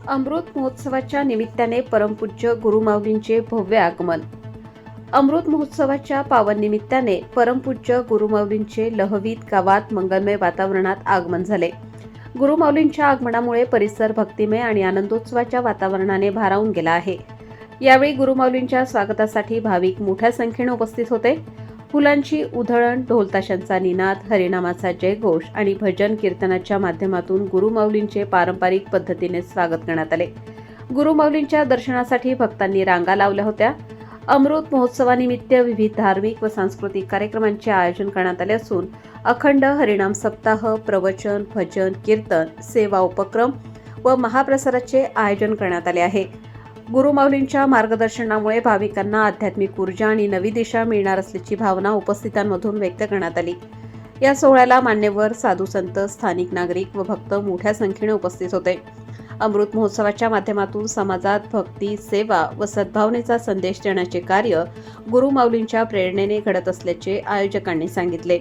अमृत महोत्सवाच्या निमित्ताने परमपूज्य गुरुमाऊलींचे भव्य आगमन. अमृत महोत्सवाच्या पावन निमित्ताने परमपूज्य गुरुमाऊलींचे लहवीत गावात मंगलमय वातावरणात आगमन झाले. गुरुमाऊलींच्या आगमनामुळे परिसर भक्तिमय आणि आनंदोत्सवाच्या वातावरणाने भारावून गेला आहे. यावेळी गुरुमाऊलींच्या स्वागतासाठी भाविक मोठ्या संख्येने उपस्थित होते. फुलांची उधळण, ढोलताशांचा निनाद, हरिनामाचा जयघोष आणि भजन कीर्तनाच्या माध्यमातून गुरुमाऊलींचे पारंपरिक पद्धतीने स्वागत करण्यात आले. गुरुमाऊलींच्या दर्शनासाठी भक्तांनी रांगा लावल्या होत्या. अमृत महोत्सवानिमित्त विविध धार्मिक व सांस्कृतिक कार्यक्रमांचे आयोजन करण्यात आले असून अखंड हरिनाम सप्ताह, प्रवचन, भजन, कीर्तन, सेवा उपक्रम व महाप्रसाराचे आयोजन करण्यात आले आहे. गुरुमाऊलींच्या मार्गदर्शनामुळे भाविकांना आध्यात्मिक ऊर्जा आणि नवी दिशा मिळणार असल्याची भावना उपस्थितांमधून व्यक्त करण्यात आली. या सोहळ्याला मान्यवर, साधू संत, स्थानिक नागरिक व भक्त मोठ्या संख्येने उपस्थित होते. अमृत महोत्सवाच्या माध्यमातून समाजात भक्ती, सेवा व सद्भावनेचा संदेश देण्याचे कार्य गुरुमाऊलींच्या प्रेरणेने घडत असल्याचे आयोजकांनी सांगितले.